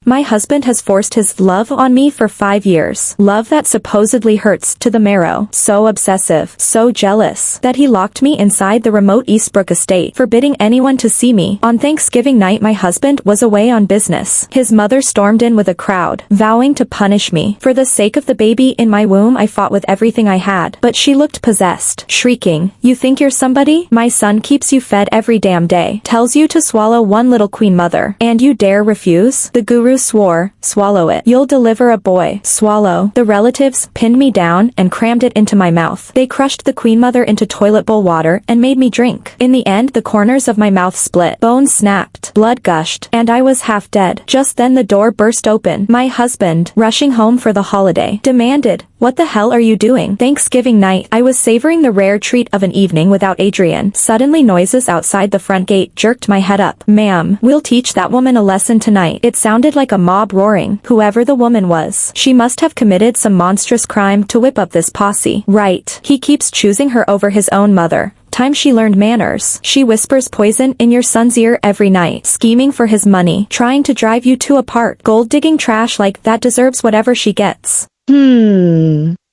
My husband has forced his love on me for 5 years. Love that supposedly hurts to the marrow. So obsessive, so jealous, that he locked me inside the remote Eastbrook estate, forbidding anyone to see me. On Thanksgiving night my husband was away on business. His mother stormed in with a crowd, vowing to punish me. For the sake of the baby in my womb I fought with everything I had, but she looked possessed, shrieking, "You think you're somebody? My son keeps you fed every damn day, tells you to swallow one little queen mother, and you dare refuse? The guru swore, swallow it. You'll deliver a boy. Swallow." The relatives pinned me down and crammed it into my mouth. They crushed the queen mother into toilet bowl water and made me drink. In the end the corners of my mouth split, bones snapped, blood gushed, and I was half dead. Just then the door burst open. My husband, rushing home for the holiday, demanded, "What the hell are you doing?" Thanksgiving night, I was savoring the rare treat of an evening without Adrian. Suddenly noises outside the front gate jerked my head up. "Ma'am, we'll teach that woman a lesson tonight." It sounded like a mob roaring. Whoever the woman was, she must have committed some monstrous crime to whip up this posse. Right. He keeps choosing her over his own mother. Time she learned manners. She whispers poison in your son's ear every night, scheming for his money, trying to drive you two apart. Gold-digging trash like that deserves whatever she gets.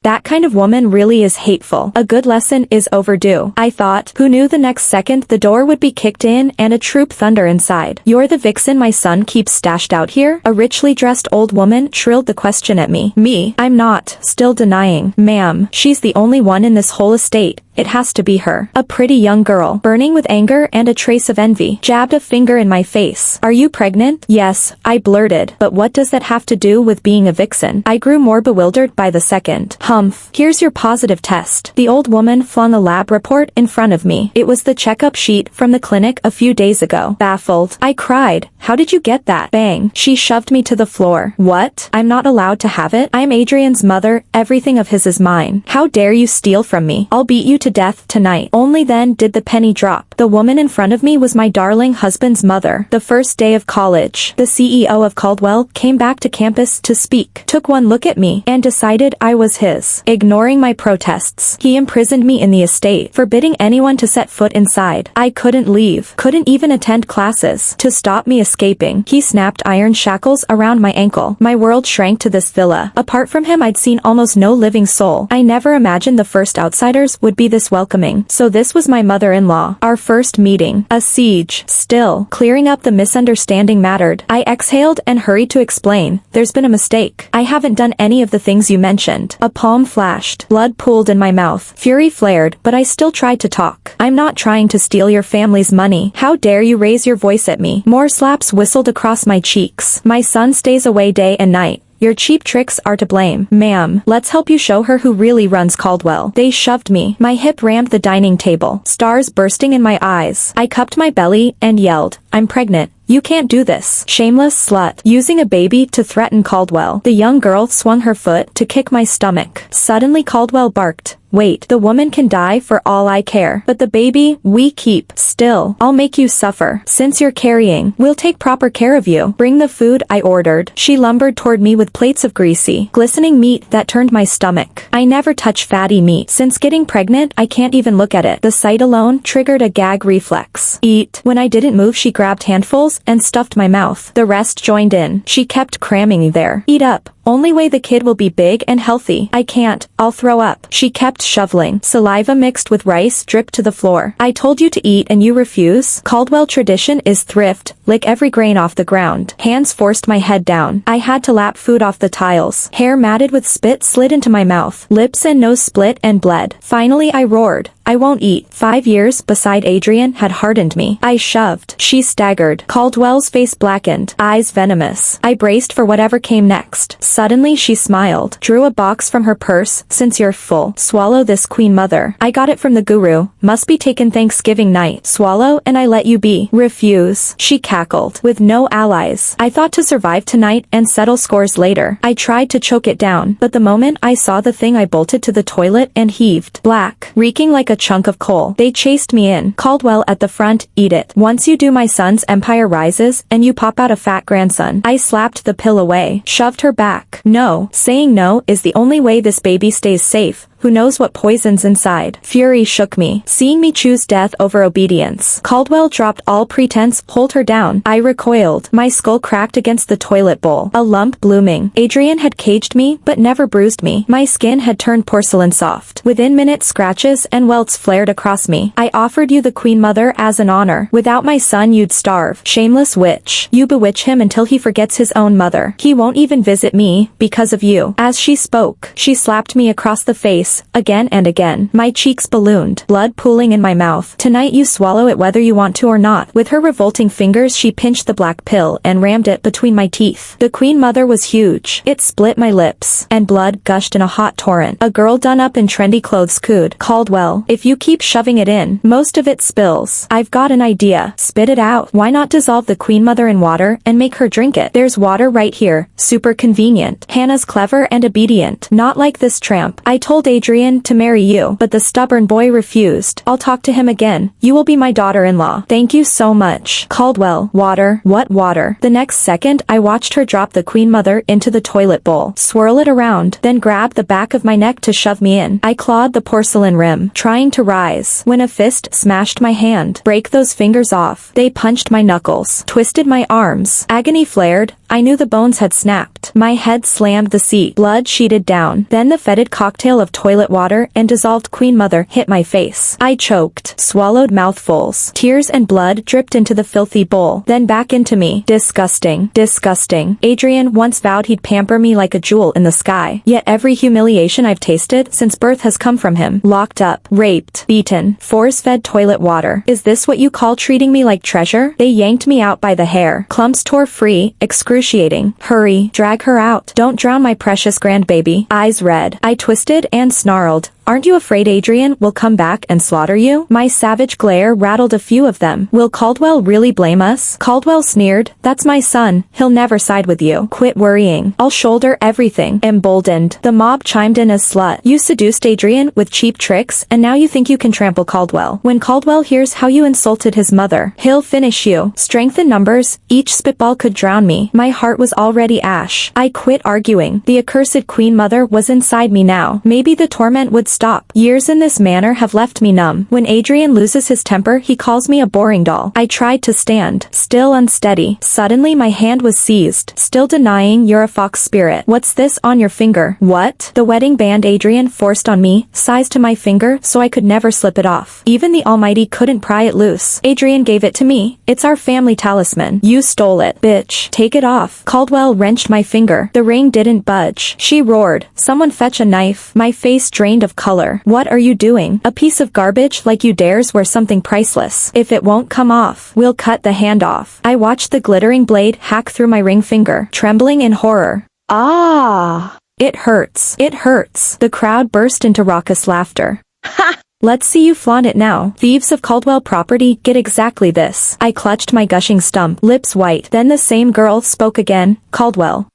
That kind of woman really is hateful. A good lesson is overdue, I thought. Who knew the next second the door would be kicked in and a troop thunder inside. "You're the vixen my son keeps stashed out here?" A richly dressed old woman shrilled the question at me. Me? I'm not. Still denying. "Ma'am, she's the only one in this whole estate. It has to be her." A pretty young girl, burning with anger and a trace of envy, jabbed a finger in my face. "Are you pregnant?" "Yes," I blurted. "But what does that have to do with being a vixen?" I grew more bewildered by the second. "Humph. Here's your positive test." The old woman flung a lab report in front of me. It was the checkup sheet from the clinic a few days ago. Baffled, I cried, "How did you get that?" Bang. She shoved me to the floor. "What? I'm not allowed to have it? I'm Adrian's mother. Everything of his is mine. How dare you steal from me? I'll beat you to death tonight." Only then did the penny drop. The woman in front of me was my darling husband's mother. The first day of college, the CEO of Caldwell came back to campus to speak, took one look at me, and decided I was his. Ignoring my protests, he imprisoned me in the estate, forbidding anyone to set foot inside. I couldn't leave, couldn't even attend classes. To stop me escaping, he snapped iron shackles around my ankle. My world shrank to this villa. Apart from him I'd seen almost no living soul. I never imagined the first outsiders would be this welcoming. So this was my mother-in-law. Our first meeting. A siege. Still, clearing up the misunderstanding mattered. I exhaled and hurried to explain. "There's been a mistake. I haven't done any of the things you mentioned." A palm flashed. Blood pooled in my mouth. Fury flared, but I still tried to talk. "I'm not trying to steal your family's money. How dare you raise your voice at me?" More slaps whistled across my cheeks. "My son stays away day and night. Your cheap tricks are to blame." "Ma'am, let's help you show her who really runs Caldwell." They shoved me. My hip rammed the dining table. Stars bursting in my eyes. I cupped my belly and yelled, "I'm pregnant. You can't do this. Shameless slut." Using a baby to threaten Caldwell. The young girl swung her foot to kick my stomach. Suddenly Caldwell barked, "Wait, the woman can die for all I care. But the baby, we keep. Still, I'll make you suffer. Since you're carrying, we'll take proper care of you." "Bring the food," I ordered. She lumbered toward me with plates of greasy, glistening meat that turned my stomach. I never touch fatty meat. Since getting pregnant, I can't even look at it. The sight alone triggered a gag reflex. "Eat." When I didn't move she grabbed handfuls and stuffed my mouth. The rest joined in. She kept cramming me there. "Eat up. Only way the kid will be big and healthy." "I can't. I'll throw up." She kept shoveling. Saliva mixed with rice dripped to the floor. "I told you to eat and you refuse?" Caldwell tradition is thrift. Lick every grain off the ground. Hands forced my head down. I had to lap food off the tiles. Hair matted with spit slid into my mouth. Lips and nose split and bled. Finally I roared, "I won't eat." 5 years beside Adrian had hardened me. I shoved. She staggered. Caldwell's face blackened, eyes venomous. I braced for whatever came next. Suddenly she smiled, drew a box from her purse. "Since you're full, swallow this, queen mother. I got it from the guru. Must be taken Thanksgiving night. Swallow and I let you be." "Refuse." She cackled. "With no allies. I thought to survive tonight and settle scores later." I tried to choke it down, but the moment I saw the thing I bolted to the toilet and heaved. Black, reeking like a chunk of coal. They chased me in. "Caldwell at the front, eat it. Once you do my son's empire rises and you pop out a fat grandson." I slapped the pill away, shoved her back. "No. Saying no is the only way this baby stays safe. Who knows what poison's inside? Fury shook me, seeing me choose death over obedience. Caldwell dropped all pretense. Hold her down. I recoiled. My skull cracked against the toilet bowl, a lump blooming. Adrian had caged me, but never bruised me. My skin had turned porcelain soft. Within minutes, scratches and welts flared across me. I offered you the Queen Mother as an honor. Without my son you'd starve. Shameless witch. You bewitch him until he forgets his own mother. He won't even visit me, because of you. As she spoke, she slapped me across the face, again and again. My cheeks ballooned, blood pooling in my mouth. Tonight you swallow it whether you want to or not. With her revolting fingers she pinched the black pill and rammed it between my teeth. The Queen Mother was huge. It split my lips, and blood gushed in a hot torrent. A girl done up in trendy clothes could. Caldwell, if you keep shoving it in, most of it spills. I've got an idea. Spit it out. Why not dissolve the Queen Mother in water and make her drink it? There's water right here. Super convenient. Hannah's clever and obedient. Not like this tramp. I told Adrian to marry you, but the stubborn boy refused. I'll talk to him again. You will be my daughter-in-law. Thank you so much. Caldwell, water. What water? The next second, I watched her drop the Queen Mother into the toilet bowl, swirl it around, then grab the back of my neck to shove me in. I clawed the porcelain rim, trying to rise, when a fist smashed my hand. Break those fingers off. They punched my knuckles, twisted my arms. Agony flared. I knew the bones had snapped. My head slammed the seat. Blood sheeted down. Then the fetid cocktail of toilet water and dissolved Queen Mother hit my face. I choked, swallowed mouthfuls. Tears and blood dripped into the filthy bowl, then back into me. Disgusting. Disgusting. Adrian once vowed he'd pamper me like a jewel in the sky. Yet every humiliation I've tasted since birth has come from him. Locked up, raped, beaten, force-fed toilet water. Is this what you call treating me like treasure? They yanked me out by the hair. Clumps tore free, excruciating. Hurry, drag her out. Don't drown my precious grandbaby. Eyes red. I twisted and snarled. Aren't you afraid Adrian will come back and slaughter you? My savage glare rattled a few of them. Will Caldwell really blame us? Caldwell sneered. That's my son. He'll never side with you. Quit worrying. I'll shoulder everything. Emboldened, the mob chimed in as slut. You seduced Adrian with cheap tricks, and now you think you can trample Caldwell. When Caldwell hears how you insulted his mother, he'll finish you. Strength in numbers. Each spitball could drown me. My heart was already ash. I quit arguing. The accursed Queen Mother was inside me now. Maybe the torment would stop. Years in this manor have left me numb. When Adrian loses his temper he calls me a boring doll. I tried to stand, still unsteady. Suddenly my hand was seized, still denying you're a fox spirit. What's this on your finger? What? The wedding band Adrian forced on me, sized to my finger so I could never slip it off. Even the Almighty couldn't pry it loose. Adrian gave it to me. It's our family talisman. You stole it. Bitch. Take it off. Caldwell wrenched my finger. The ring didn't budge. She roared. Someone fetch a knife. My face drained of color. What are you doing? A piece of garbage like you dares wear something priceless. If it won't come off, we'll cut the hand off. I watched the glittering blade hack through my ring finger, trembling in horror. Ah! It hurts. It hurts. The crowd burst into raucous laughter. Ha! Let's see you flaunt it now. Thieves of Caldwell property get exactly this. I clutched my gushing stump, lips white. Then the same girl spoke again. Caldwell.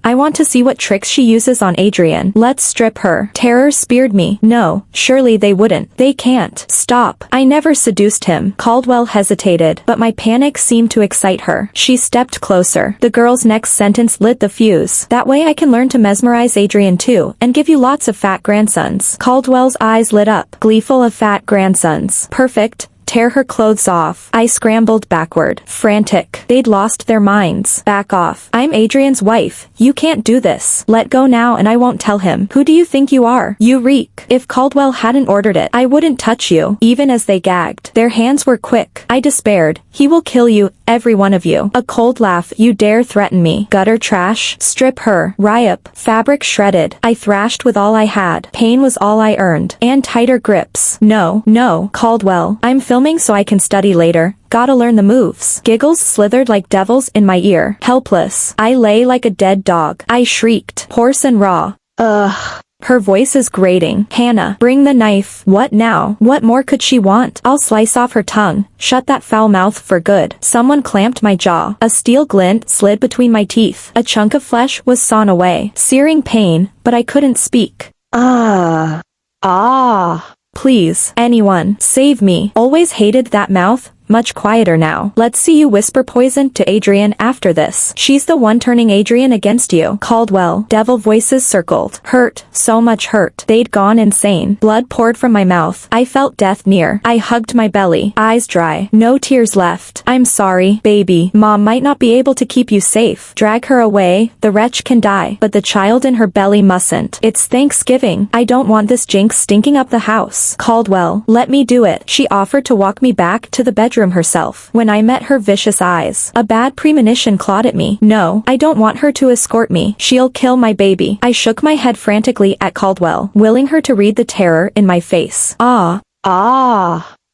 I want to see what tricks she uses on Adrian. Let's strip her. Terror speared me. No, surely they wouldn't. They can't. Stop. I never seduced him. Caldwell hesitated, but my panic seemed to excite her. She stepped closer. The girl's next sentence lit the fuse. That way I can learn to mesmerize Adrian too, and give you lots of fat grandsons. Caldwell's eyes lit up, gleeful of fat grandsons. Perfect. Tear her clothes off. I scrambled backward, frantic. They'd lost their minds. Back off. I'm Adrian's wife. You can't do this. Let go now and I won't tell him. Who do you think you are? You reek. If Caldwell hadn't ordered it, I wouldn't touch you. Even as they gagged, their hands were quick. I despaired. He will kill you, every one of you. A cold laugh. You dare threaten me. Gutter trash. Strip her. Ryup. Fabric shredded. I thrashed with all I had. Pain was all I earned. And tighter grips. No, no, Caldwell. I'm filming so I can study later. Gotta learn the moves. Giggles slithered like devils in my ear. Helpless. I lay like a dead dog. I shrieked. Hoarse and raw. Ugh. Her voice is grating. Hannah, bring the knife. What now? What more could she want? I'll slice off her tongue. Shut that foul mouth for good. Someone clamped my jaw. A steel glint slid between my teeth. A chunk of flesh was sawn away. Searing pain, but I couldn't speak. Ah. Ah. Please, anyone, save me. Always hated that mouth. much quieter now. Let's see you whisper poison to Adrian after this. She's the one turning Adrian against you. Caldwell. Devil voices circled. Hurt. So much hurt. They'd gone insane. Blood poured from my mouth. I felt death near. I hugged my belly. Eyes dry. No tears left. I'm sorry, baby. Mom might not be able to keep you safe. Drag her away. The wretch can die, but the child in her belly mustn't. It's Thanksgiving. I don't want this jinx stinking up the house. Caldwell. Let me do it. She offered to walk me back to the bedroom herself. When I met her vicious eyes, a bad premonition clawed at me. No, I don't want her to escort me. She'll kill my baby. I shook my head frantically at Caldwell, willing her to read the terror in my face. Ah.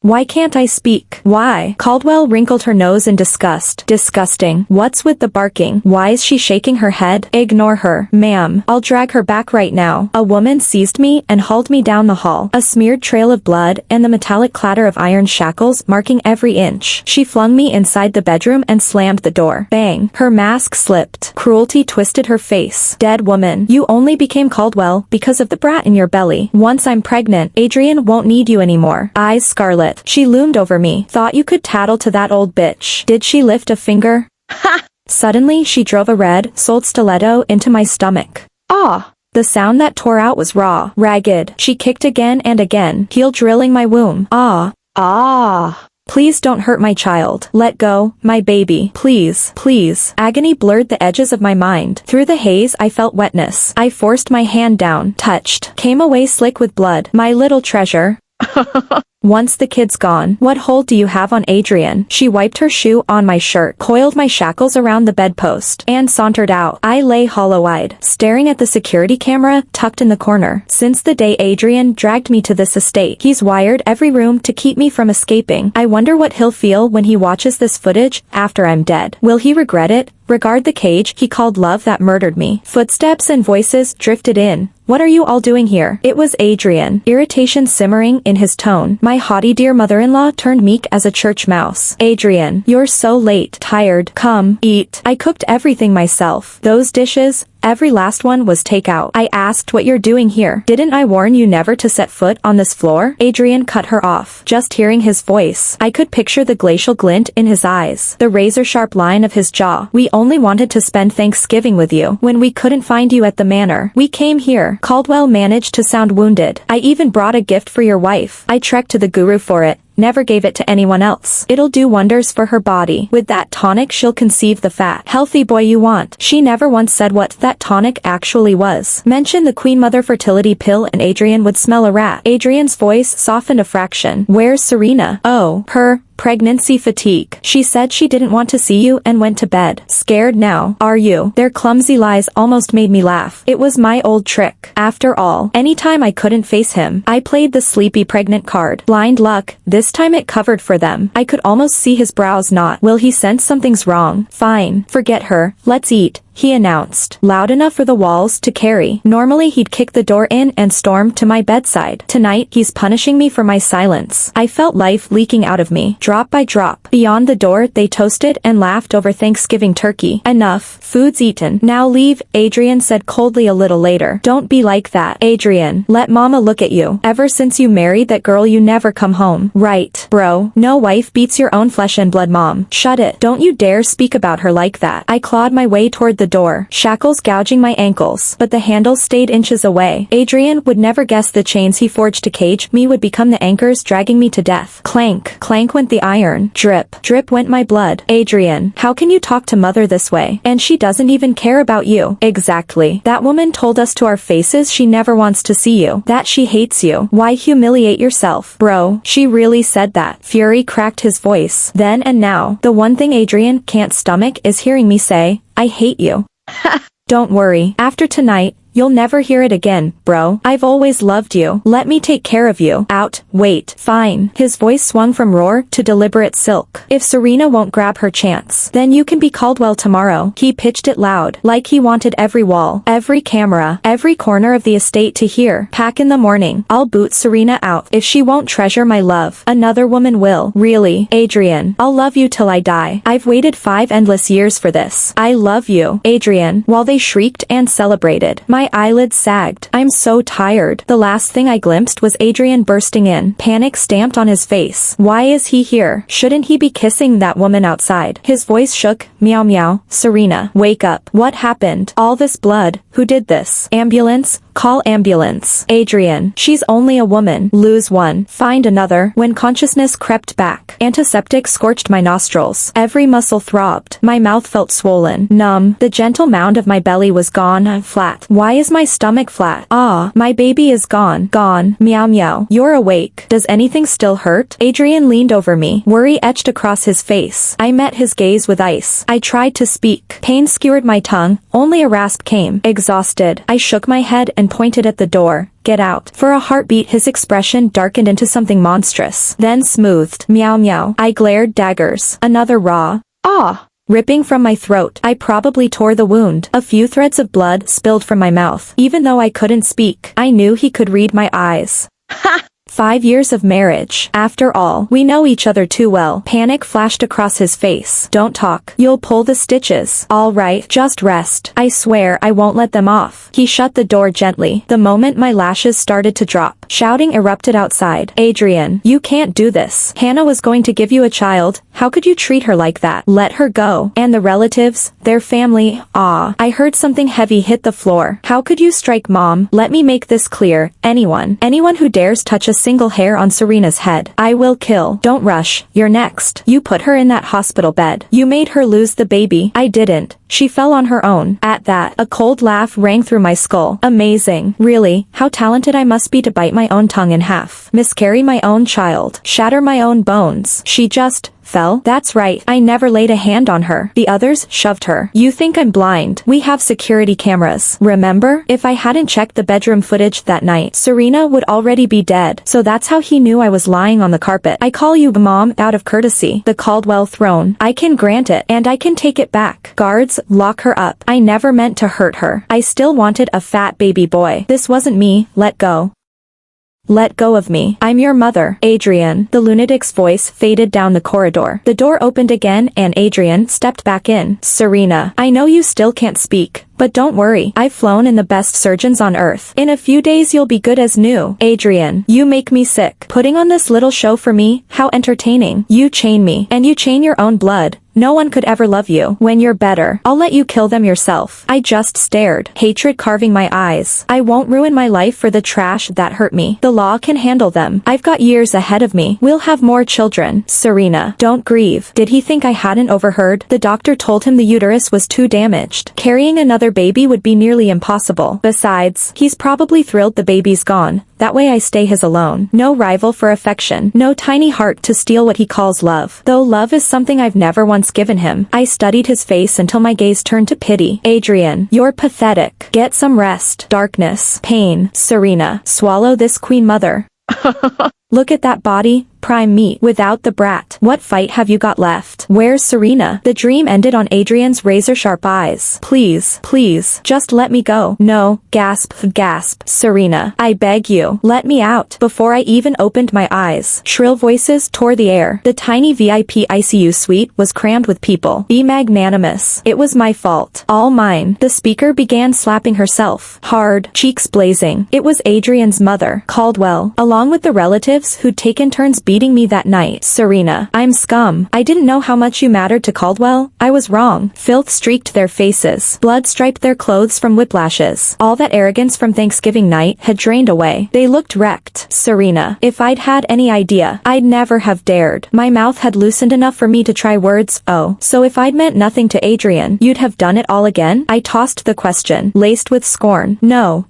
Why can't I speak? Why? Caldwell wrinkled her nose in disgust. Disgusting. What's with the barking? Why is she shaking her head? Ignore her. Ma'am, I'll drag her back right now. A woman seized me and hauled me down the hall. A smeared trail of blood and the metallic clatter of iron shackles marking every inch. She flung me inside the bedroom and slammed the door. Bang. Her mask slipped. Cruelty twisted her face. Dead woman. You only became Caldwell because of the brat in your belly. Once I'm pregnant, Adrian won't need you anymore. Eyes scarlet. She loomed over me. Thought you could tattle to that old bitch. Did she lift a finger? Ha! Suddenly she drove a red-soled stiletto into my stomach. Ah! The sound that tore out was raw, ragged. She kicked again and again, heel drilling my womb. Ah! Ah! Please don't hurt my child. Let go, my baby. Please, please. Agony blurred the edges of my mind. Through the haze I felt wetness. I forced my hand down, touched, came away slick with blood. My little treasure. Once the kid's gone, what hold do you have on Adrian? She wiped her shoe on my shirt, coiled my shackles around the bedpost, and sauntered out. I lay hollow-eyed, staring at the security camera tucked in the corner. Since the day Adrian dragged me to this estate, he's wired every room to keep me from escaping. I wonder what he'll feel when he watches this footage after I'm dead. Will he regret it? Regard the cage he called love that murdered me. Footsteps and voices drifted in. What are you all doing here? It was Adrian, irritation simmering in his tone. My haughty dear mother-in-law turned meek as a church mouse. Adrian, you're so late. Tired. Come, eat. I cooked everything myself. Those dishes, every last one was takeout. I asked what you're doing here. Didn't I warn you never to set foot on this floor? Adrian cut her off. Just hearing his voice, I could picture the glacial glint in his eyes, the razor-sharp line of his jaw. We only wanted to spend Thanksgiving with you. When we couldn't find you at the manor, we came here. Caldwell managed to sound wounded. I even brought a gift for your wife. I trekked to the guru for it. Never gave it to anyone else. It'll do wonders for her body. With that tonic she'll conceive the fat, healthy boy you want. She never once said what that tonic actually was. Mention the Queen Mother fertility pill and Adrian would smell a rat. Adrian's voice softened a fraction. Where's Serena? Oh, her pregnancy fatigue. She said she didn't want to see you and went to bed. Scared now, are you? Their clumsy lies almost made me laugh. It was my old trick. After all, anytime I couldn't face him, I played the sleepy pregnant card. Blind luck, this time it covered for them. I could almost see his brows knot. Will he sense something's wrong? Fine, forget her. Let's eat, he announced, loud enough for the walls to carry. Normally he'd kick the door in and storm to my bedside. Tonight, he's punishing me for my silence. I felt life leaking out of me, drop by drop. Beyond the door, they toasted and laughed over Thanksgiving turkey. Enough. Food's eaten. Now leave, Adrian said coldly a little later. Don't be like that, Adrian. Let mama look at you. Ever since you married that girl you never come home. Right, bro. No wife beats your own flesh and blood mom. Shut it. Don't you dare speak about her like that. I clawed my way toward the door, shackles gouging my ankles, but the handle stayed inches away. Adrian would never guess the chains he forged to cage me would become the anchors dragging me to death. Clank, clank went the iron. Drip, drip went my blood. Adrian, how can you talk to mother this way? And she doesn't even care about you. Exactly. That woman told us to our faces she never wants to see you. That she hates you. Why humiliate yourself? Bro, she really said that. Fury cracked his voice. Then and now, the one thing Adrian can't stomach is hearing me say, I hate you. Don't worry. After tonight, you'll never hear it again, bro. I've always loved you. Let me take care of you. Out. Wait. Fine. His voice swung from roar to deliberate silk. If Serena won't grab her chance, then you can be Caldwell tomorrow. He pitched it loud, like he wanted every wall, every camera, every corner of the estate to hear. Pack in the morning. I'll boot Serena out. If she won't treasure my love, another woman will. Really, Adrian, I'll love you till I die. I've waited 5 endless years for this. I love you, Adrian. While they shrieked and celebrated, my My eyelids sagged. I'm so tired. The last thing I glimpsed was Adrian bursting in. Panic stamped on his face. Why is he here? Shouldn't he be kissing that woman outside? His voice shook. Meow meow. Serena, wake up. What happened? All this blood. Who did this? Ambulance? Call ambulance. Adrian, she's only a woman. Lose one. Find another. When consciousness crept back, antiseptic scorched my nostrils. Every muscle throbbed. My mouth felt swollen, numb. The gentle mound of my belly was gone. Flat. Why is my stomach flat? Ah, my baby is gone. Gone. Meow meow. You're awake. Does anything still hurt? Adrian leaned over me. Worry etched across his face. I met his gaze with ice. I tried to speak. Pain skewered my tongue. Only a rasp came. Exhausted, I shook my head and pointed at the door. Get out. For a heartbeat his expression darkened into something monstrous, then smoothed. Meow meow. I glared daggers. Another raw ah ripping from my throat. I probably tore the wound. A few threads of blood spilled from my mouth. Even though I couldn't speak, I knew he could read my eyes. Ha! 5 years of marriage. After all, we know each other too well. Panic flashed across his face. Don't talk. You'll pull the stitches. All right, just rest. I swear I won't let them off. He shut the door gently. The moment my lashes started to drop, shouting erupted outside. Adrian, you can't do this. Hannah was going to give you a child. How could you treat her like that? Let her go. And the relatives, their family, ah. I heard something heavy hit the floor. How could you strike Mom? Let me make this clear. Anyone who dares touch a single hair on Serena's head, I will kill. Don't rush. You're next. You put her in that hospital bed. You made her lose the baby. I didn't. She fell on her own. At that, a cold laugh rang through my skull. Amazing. Really, how talented I must be to bite my own tongue in half. Miscarry my own child. Shatter my own bones. She just fell? That's right. I never laid a hand on her. The others shoved her. You think I'm blind? We have security cameras. Remember? If I hadn't checked the bedroom footage that night, Serena would already be dead. So that's how he knew I was lying on the carpet. I call you Mom out of courtesy. The Caldwell throne. I can grant it, and I can take it back. Guards, lock her up. I never meant to hurt her. I still wanted a fat baby boy. This wasn't me. Let go. Let go of me. I'm your mother. Adrian. The lunatic's voice faded down the corridor. The door opened again and Adrian stepped back in. Serena, I know you still can't speak, but don't worry. I've flown in the best surgeons on earth. In a few days you'll be good as new. Adrian, you make me sick. Putting on this little show for me? How entertaining. You chain me, and you chain your own blood. No one could ever love you. When you're better, I'll let you kill them yourself. I just stared, hatred carving my eyes. I won't ruin my life for the trash that hurt me. The law can handle them. I've got years ahead of me. We'll have more children. Serena, don't grieve. Did he think I hadn't overheard? The doctor told him the uterus was too damaged. Carrying another baby would be nearly impossible. Besides, he's probably thrilled the baby's gone. That way I stay his alone. No rival for affection. No tiny heart to steal what he calls love. Though love is something I've never once given him. I studied his face until my gaze turned to pity. Adrian, you're pathetic. Get some rest. Darkness. Pain. Serena, swallow this queen mother. Look at that body. Prime meat without the brat. What fight have you got left? Where's Serena? The dream ended on Adrian's razor-sharp eyes. Please, please, just let me go. No, gasp, gasp. Serena, I beg you, let me out. Before I even opened my eyes, shrill voices tore the air. The tiny VIP ICU suite was crammed with people. Be magnanimous. It was my fault. All mine. The speaker began slapping herself. Hard, cheeks blazing. It was Adrian's mother, Caldwell, along with the relatives who'd taken turns beating me that night. Serena, I'm scum. I didn't know how much you mattered to Caldwell. I was wrong. Filth streaked their faces. Blood striped their clothes from whiplashes. All that arrogance from Thanksgiving night had drained away. They looked wrecked. Serena, if I'd had any idea, I'd never have dared. My mouth had loosened enough for me to try words. Oh, so if I'd meant nothing to Adrian, you'd have done it all again? I tossed the question, laced with scorn. No,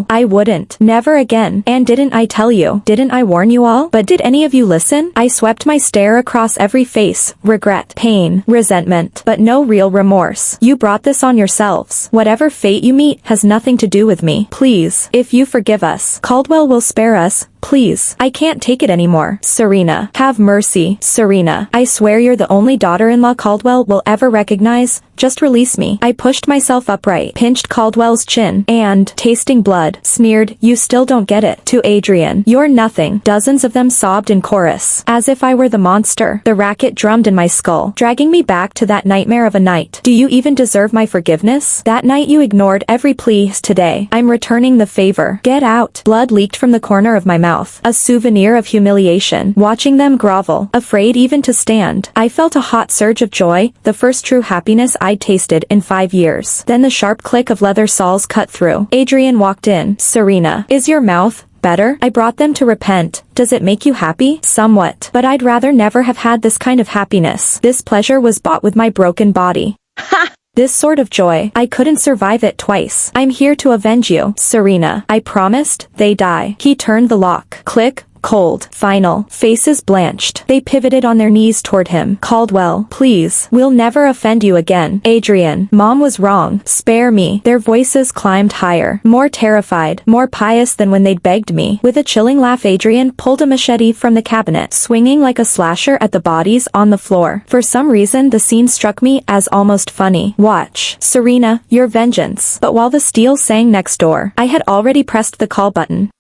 I wouldn't. Never again. And didn't I tell you? Didn't I warn you all? But did any of you listen? I swept my stare across every face. Regret, pain, resentment, but no real remorse. You brought this on yourselves. Whatever fate you meet has nothing to do with me. Please, if you forgive us, Caldwell will spare us. Please. I can't take it anymore. Serena. Have mercy. Serena. I swear you're the only daughter-in-law Caldwell will ever recognize. Just release me. I pushed myself upright, pinched Caldwell's chin, and, tasting blood, sneered, you still don't get it. To Adrian. You're nothing. Dozens of them sobbed in chorus. As if I were the monster. The racket drummed in my skull, dragging me back to that nightmare of a night. Do you even deserve my forgiveness? That night you ignored every plea. Today, I'm returning the favor. Get out. Blood leaked from the corner of my mouth. A souvenir of humiliation. Watching them grovel, afraid even to stand. I felt a hot surge of joy, the first true happiness I'd tasted in 5 years. Then the sharp click of leather saws cut through. Adrian walked in. Serena. Is your mouth better? I brought them to repent. Does it make you happy? Somewhat. But I'd rather never have had this kind of happiness. This pleasure was bought with my broken body. Ha! This sort of joy, I couldn't survive it twice. I'm here to avenge you, Serena. I promised. They die. He turned the lock. Click. Cold. Final. Faces blanched. They pivoted on their knees toward him. Caldwell, please. We'll never offend you again. Adrian. Mom was wrong. Spare me. Their voices climbed higher. More terrified. More pious than when they'd begged me. With a chilling laugh Adrian pulled a machete from the cabinet, swinging like a slasher at the bodies on the floor. For some reason the scene struck me as almost funny. Watch. Serena, your vengeance. But while the steel sang next door, I had already pressed the call button.